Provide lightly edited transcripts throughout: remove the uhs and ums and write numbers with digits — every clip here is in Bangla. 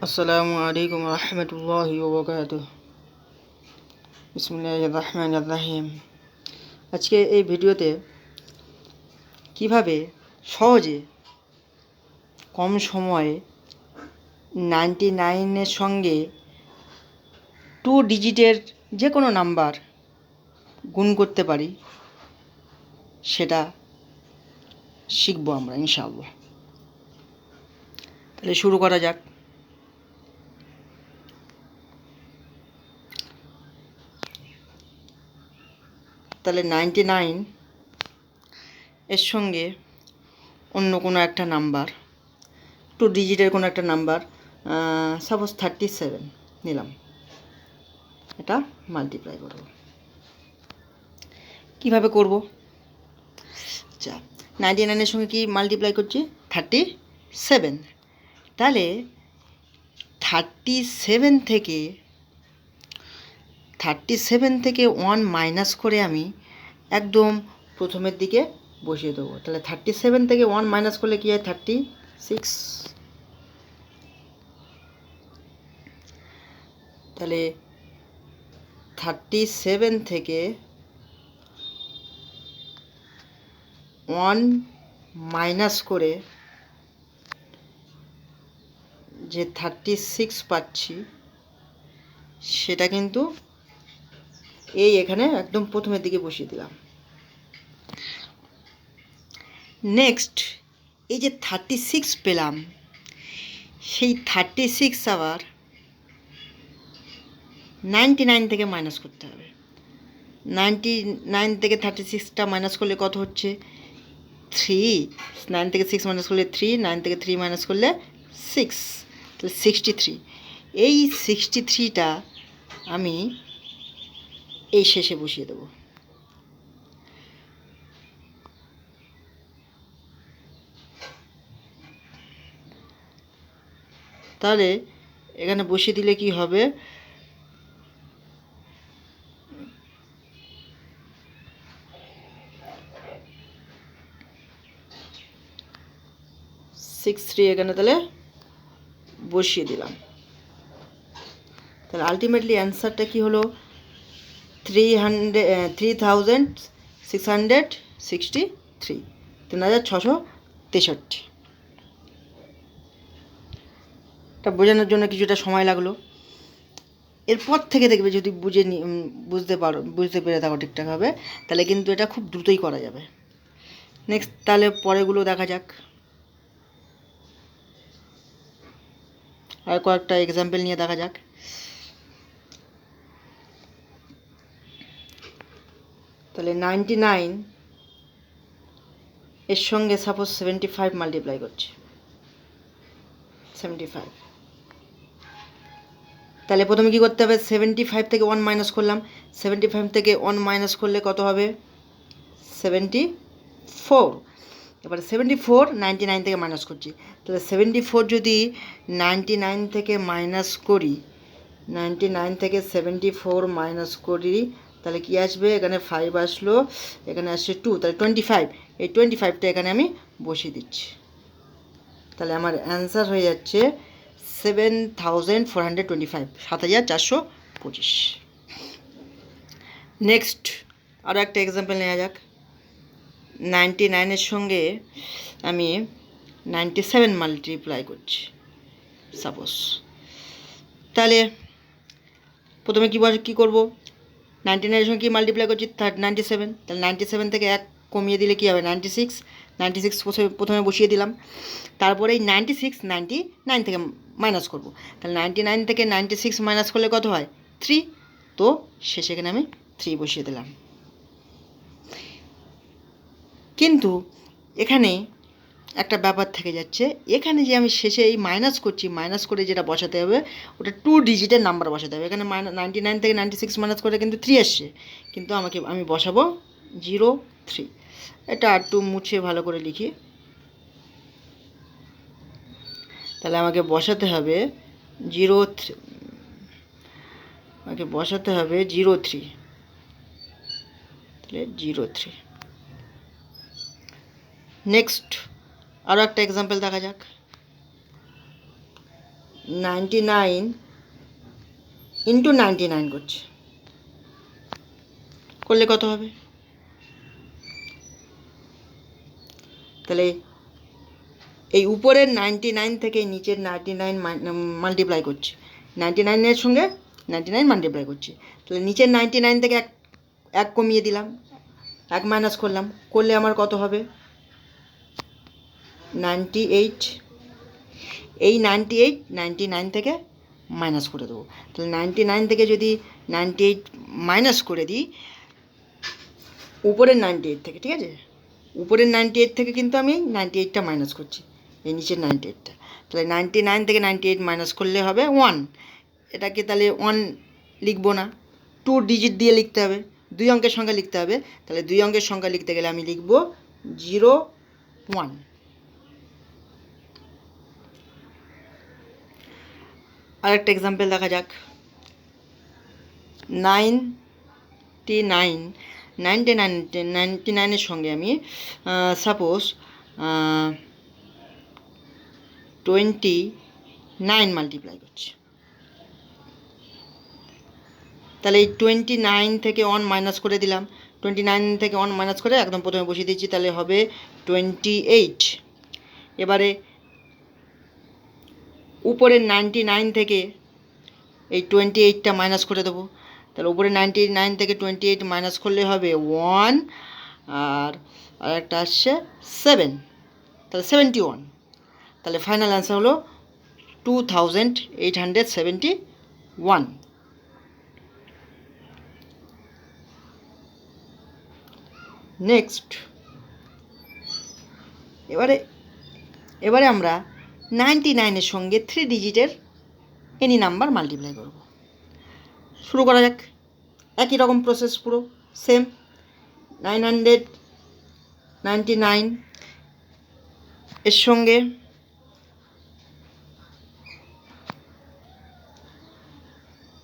আসসালামু আলাইকুম রহমতুল্লাহি ওয়া বারাকাতুহ। বিসমিল্লাহির রহমানির রহিম। আজকে এই ভিডিওতে কিভাবে সহজে কম সময়ে 99-এর সঙ্গে 2 ডিজিটের যে কোনো নাম্বার গুণ করতে পারি সেটা শিখবো আমরা ইনশাআল্লাহ। তাহলে শুরু করা যাক। তাহলে 99 এর সঙ্গে অন্য কোনো একটা নাম্বার, 2 ডিজিটের কোনো একটা নাম্বার, সাপোজ 37 নিলাম, এটা মাল্টিপ্লাই করব। কীভাবে করব? আচ্ছা, 99-এর সঙ্গে কি মাল্টিপ্লাই করছি? 37। তাহলে 37 থেকে 1 মাইনাস করে আমি একদম প্রথমের দিকে বসিয়ে দেবো। তাহলে 37 থেকে 1 মাইনাস করলে কী হয়? 36। তাহলে 37 থেকে 1 মাইনাস করে যে 36 পাচ্ছি সেটা কিন্তু এখানে একদম প্রথমের দিকে বসিয়ে দিলাম। নেক্সট এই যে 36 পেলাম, সেই 36 আবার 99 থেকে মাইনাস করতে হবে। 99 থেকে 36টা মাইনাস করলে কত হচ্ছে? 3। 9 থেকে 6 মাইনাস করলে 3, 9 থেকে 3 মাইনাস করলে 6, তাহলে 63। এই 63টা আমি এই শেষে বসিয়ে দেবো। তাহলে এখানে বসিয়ে দিলে কি হবে? সিক্স থ্রি এখানে তাহলে বসিয়ে দিলাম। তাহলে আলটিমেটলি অ্যান্সারটা কি হলো? 3663। 3663। এটা বোঝানোর জন্য কিছুটা সময় লাগলো। এরপর থেকে দেখবে যদি বুঝতে পেরে থাকো ঠিকঠাকভাবে, তাহলে কিন্তু এটা খুব দ্রুতই করা যাবে। নেক্সট তাহলে পরেরগুলো দেখা যাক। আর কয়েকটা এক্সাম্পল নিয়ে দেখা যাক। তাহলে 99 এর সঙ্গে সাপোজ 75 মাল্টিপ্লাই করছে। 75। তাহলে প্রথমে কী করতে হবে? 75 থেকে 1 মাইনাস করলাম। 75 থেকে 1 মাইনাস করলে কত হবে? 74। এবারে 74 99 থেকে মাইনাস করছি। তাহলে 74 যদি 99 থেকে মাইনাস করি, 99 থেকে 74 মাইনাস করি, তাহলে কি আসবে? এখানে 5 আসলো, এখানে আসছে 2, তাহলে 25। এই 25টা এখানে আমি বসিয়ে দিচ্ছি। তাহলে আমার অ্যান্সার হয়ে যাচ্ছে 7425, 7425। নেক্সট আরও একটা এক্সাম্পল নেওয়া যাক। 99-এর সঙ্গে আমি 97 মাল্টিপ্লাই করছি সাপোজ। তাহলে প্রথমে কী করব? 99-এর সঙ্গে কী মাল্টিপ্লাই করছি? 97। তাহলে 97 থেকে 1 কমিয়ে দিলে কী হবে? 96। 96 প্রথমে বসিয়ে দিলাম। তারপরে এই 99 থেকে মাইনাস করব। তাহলে 99 থেকে 96 মাইনাস করলে কত হয়? 3। তো শেষে এখানে আমি 3 বসিয়ে দিলাম। কিন্তু এখানে একটা ব্যাপার থেকে যাচ্ছে, এখানে যে আমি শেষে এই মাইনাস করছি, মাইনাস করে যেটা বসাতে হবে ওটা 2 ডিজিটের নাম্বার বসাতে হবে। এখানে 99 থেকে 96 মাইনাস করে কিন্তু 3 আসছে, কিন্তু আমি বসাবো 03। এটা একটু মুছে ভালো করে লিখি। তাহলে আমাকে বসাতে হবে 03। তাহলে 03। নেক্সট আরও একটা এক্সাম্পল দেখা যাক। 99 ইন্টু 99 করছি, করলে কত হবে? তাহলে এই উপরের 99 থেকে নিচের 99 মাল্টিপ্লাই করছি, 99-এর সঙ্গে 99 মাল্টিপ্লাই করছি। তাহলে নিচের 99 থেকে এক কমিয়ে দিলাম, এক মাইনাস করলাম, করলে আমার কত হবে? 98। এই 98 99 থেকে মাইনাস করে দেবো। তাহলে 99 থেকে যদি 98 মাইনাস করে দিই উপরের 98 থেকে, ঠিক আছে, উপরের 98 থেকে কিন্তু আমি 98টা মাইনাস করছি, এই নিচের 98টা। তাহলে 99 থেকে 98 মাইনাস করলে হবে 1। এটাকে তাহলে 1 লিখবো না, 2 ডিজিট দিয়ে লিখতে হবে, 2 অঙ্কের সংখ্যা লিখতে হবে। তাহলে 2 অঙ্কের সংখ্যা লিখতে গেলে আমি লিখব 0 1। আরেকটা এক্সাম্পল দেখা যাক। 99-এর সঙ্গে আমি সাপোজ 29 মাল্টিপ্লাই করছি। তাহলে এই 29 থেকে 1 মাইনাস করে দিলাম, 29 থেকে 1 মাইনাস করে একদম প্রথমে বসিয়ে দিচ্ছি, তাহলে হবে 28। এবারে উপরের 99 থেকে এই 28টা মাইনাস করে দেবো। তাহলে উপরে 99 থেকে 28 মাইনাস করলে হবে 1, আর একটা আসছে 7, তাহলে 71। তাহলে ফাইনাল অ্যান্সার হলো 2871। নেক্সট, এবারে আমরা 99-এর সঙ্গে 3 ডিজিটের এনি নাম্বার মাল্টিপ্লাই করব। শুরু করা যাক। একই রকম প্রসেস, পুরো সেম। 999 এর সঙ্গে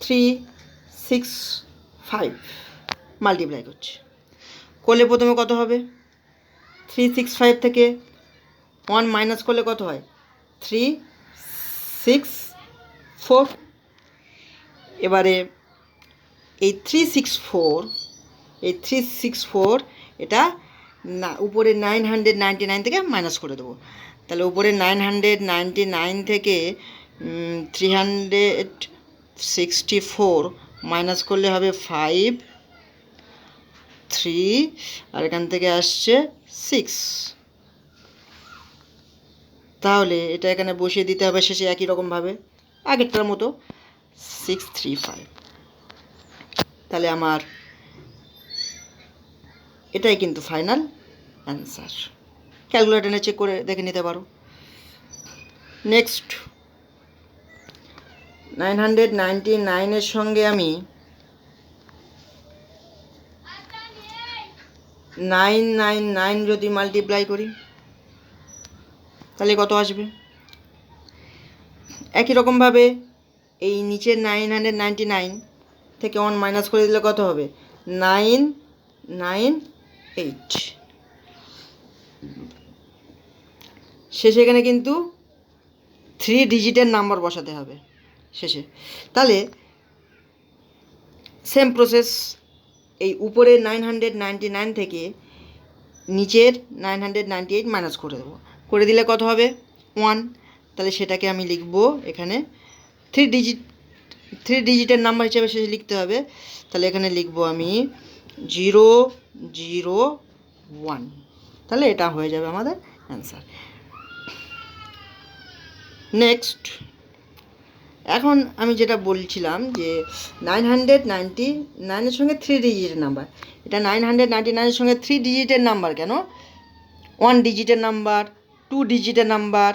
365 মাল্টিপ্লাই করছি। করলে প্রথমে কত হবে? 365 থেকে 1 মাইনাস করলে কত হয়? 364। এবারে এই 364 এটা না উপরে 999 থেকে মাইনাস করে দেবো। তাহলে উপরে 999 থেকে 364 মাইনাস করলে হবে 5, 3, আর এখান থেকে আসছে 6। তাহলে এটা এখানে বসিয়ে দিতে হবে শেষে একই রকমভাবে আগেরটার মতো 635। তাহলে আমার এটাই কিন্তু ফাইনাল অ্যান্সার। ক্যালকুলেটরে চেক করে দেখে নিতে পারো। নেক্সট, 999-এর সঙ্গে আমি 999 যদি মাল্টিপ্লাই করি তাহলে কত আসবে? একই রকমভাবে এই নিচের 999 থেকে 1 মাইনাস করে দিলে কত হবে? 998। শেষে এখানে কিন্তু 3 ডিজিটের নাম্বার বসাতে হবে শেষে। তাহলে সেম প্রসেস, এই উপরের 999 থেকে নিচের 998 মাইনাস করে দেবো, করে দিলে কত হবে? 1। তাহলে সেটাকে আমি লিখব এখানে 3 ডিজিটের নাম্বার হিসেবে শেষে লিখতে হবে। তাহলে এখানে লিখব আমি 001। তাহলে এটা হয়ে যাবে আমাদের অ্যান্সার। নেক্সট, এখন আমি যেটা বলছিলাম যে 999-এর সঙ্গে 3 ডিজিটের নাম্বার, এটা 999-এর সঙ্গে 3 ডিজিটের নাম্বার কেন? 1 ডিজিটের নাম্বার, 2 ডিজিটের নাম্বার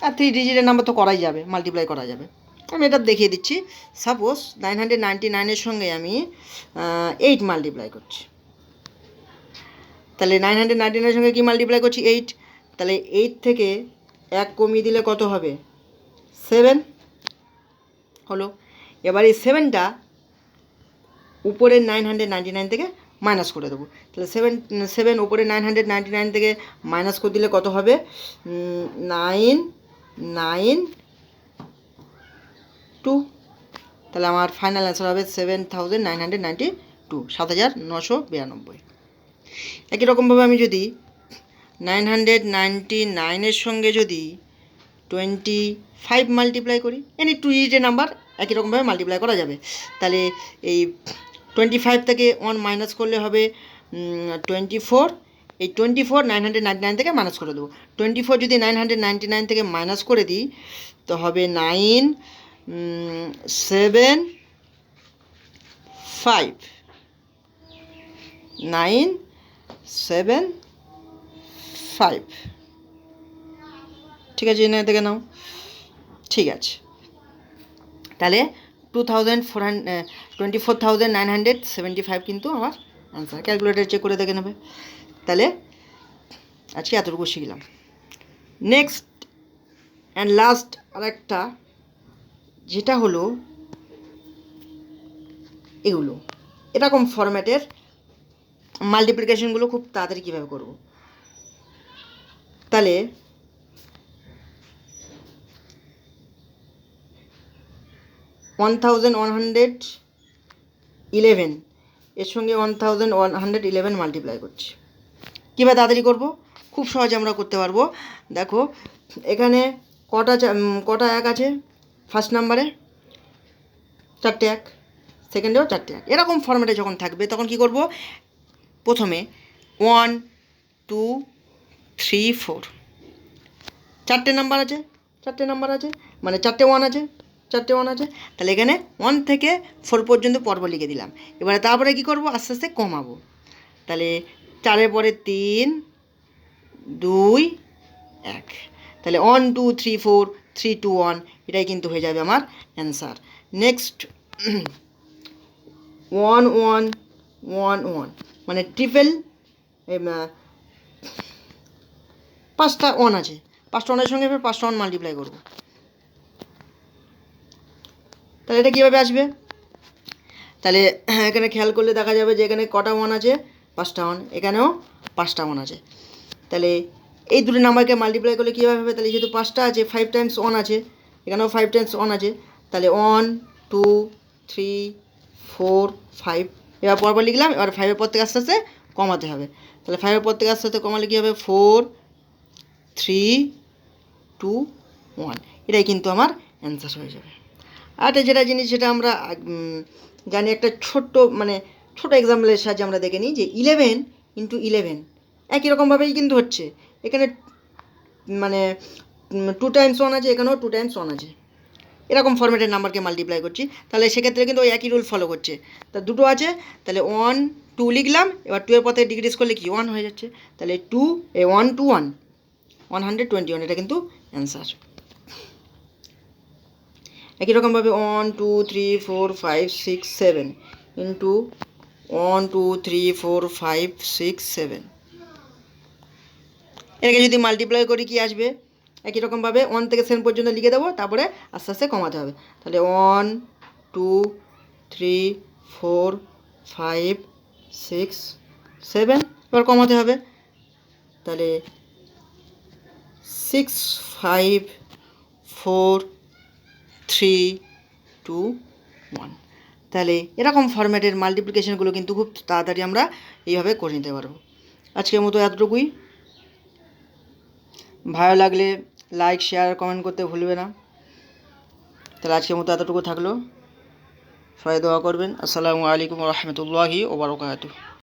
আর 3 ডিজিটের নাম্বার তো করাই যাবে, মাল্টিপ্লাই করা যাবে। আমি এটা দেখিয়ে দিচ্ছি। সাপোজ 999-এর সঙ্গে আমি 8 মাল্টিপ্লাই করছি। তাহলে 999-এর সঙ্গে কি মাল্টিপ্লাই করছি? 8। তাহলে 8 থেকে 1 কমিয়ে দিলে কত হবে? 7 হলো। এবার এই 7টা উপরের 999 থেকে মাইনাস করে দেবো। তাহলে 7 উপরে 999 থেকে মাইনাস করে দিলে কত হবে? 998। 2। তাহলে আমার ফাইনাল অ্যান্সার হবে 7,992, 7,992। একই রকমভাবে আমি যদি 999-এর সঙ্গে যদি 25 মাল্টিপ্লাই করি, এনি 2 ডিজিটের নাম্বার একই রকমভাবে মাল্টিপ্লাই করা যাবে। তাহলে এই 25 থেকে 1 মাইনাস করলে হবে 24। এই 24 999 থেকে মাইনাস করে দেবো। 24 যদি 999 থেকে মাইনাস করে দিই তো হবে 9 7 5, 9 7 5। ঠিক আছে, এনে থেকে নাও। ঠিক আছে, তাহলে 24,975 কিন্তু আমার অ্যান্সার। ক্যালকুলেটার চেক করে দেখে নেবে। তাহলে আজকে এতটুকু শিখলাম। নেক্সট অ্যান্ড লাস্ট আরেকটা, যেটা হলো এগুলো এরকম ফরম্যাটের মাল্টিপ্লিকেশনগুলো খুব তাড়াতাড়ি কীভাবে করব। তাহলে 1111 এর সঙ্গে 1111 মাল্টিপ্লাই করছি। কীভাবে তাড়াতাড়ি করব? খুব সহজে আমরা করতে পারবো। দেখো এখানে কটা এক আছে ফার্স্ট নাম্বারে? 4টে এক, সেকেন্ডেও 4টে এক। এরকম ফরম্যাটে যখন থাকবে তখন কি করব? প্রথমে 1 2 3 4, 4টে নাম্বার আছে, 4টে নাম্বার আছে মানে 4টে 1 আছে, 4টে 1 আছে। তাহলে এখানে 1 থেকে 4 পর্যন্ত পর্ব লিখে দিলাম। এবারে তারপরে কি করব? আস্তে আস্তে কমাবো। তাহলে 4-এর পরে 3 2 1। তাহলে 1 2 3 4 3 2 1, এটাই কিন্তু হয়ে যাবে আমার অ্যান্সার। নেক্সট 1 1 1 1 মানে ট্রিপল, 5টা 1 আছে, 5টা 1-এর সঙ্গে এবার 5টা 1 মাল্টিপ্লাই করব। তাহলে এটা কীভাবে আসবে? তাহলে এখানে খেয়াল করলে দেখা যাবে যে এখানে কটা 1 আছে? 5টা 1। এখানেও 5টা 1 আছে। তাহলে এই দুটো নাম্বারকে মাল্টিপ্লাই করলে কীভাবে হবে? তাহলে যেহেতু 5টা আছে, 5 টাইমস 1 আছে, এখানেও 5 টাইমস 1 আছে। তাহলে 1 2 3 4 5, এবার পরপর লিখলাম। এবার 5-এর পর থেকে আস্তে আস্তে কমাতে হবে। তাহলে 5-এর পর থেকে আস্তে আস্তে কমালে কী হবে? 4 3 2 1, এটাই কিন্তু আমার অ্যান্সার হয়ে যাবে। আর যেটা জিনিস যেটা আমরা জানি, একটা ছোট্ট এক্সাম্পলের সাহায্যে আমরা দেখে নিই যে 11 × 11 একই রকমভাবেই কিন্তু হচ্ছে। এখানে 2 টাইমস 1 আছে, এখানেও 2 টাইমস 1 আছে। এরকম ফরম্যাটের নাম্বারকে মাল্টিপ্লাই করছি। তাহলে সেক্ষেত্রে কিন্তু ওই একই রুল ফলো করছে। তা দুটো আছে, তাহলে 1 2 লিখলাম। এবার 2-এর পথে ডিক্রিজ করলে কি 1 হয়ে যাচ্ছে। তাহলে 1 2 1 121, এটা কিন্তু অ্যান্সার। একই রকমভাবে 1 2 3 4 5 6 7 ইন্টু 1 2 3 4 5 6 7, এটাকে যদি মাল্টিপ্লাই করি কি আসবে? একই রকমভাবে 1 থেকে 7 পর্যন্ত লিখে দেবো, তারপরে আস্তে আস্তে কমাতে হবে। তাহলে 1 2 3 4 5 6 7, এবার কমাতে হবে। তাহলে 6 5 4 3 2 1। তাহলে এরকম ফরম্যাটের মাল্টিপ্লিকেশনগুলো কিন্তু খুব তাড়াতাড়ি আমরা এইভাবে করে নিতে পারবো। আজকের মতো এতটুকুই। ভালো লাগলে লাইক শেয়ার কমেন্ট করতে ভুলবে না। তাহলে আজকের মতো এতটুকু থাকলো। সবাই দোয়া করবেন। আসসালামু আলাইকুম ওয়া রাহমাতুল্লাহি ওয়া বারাকাতুহু।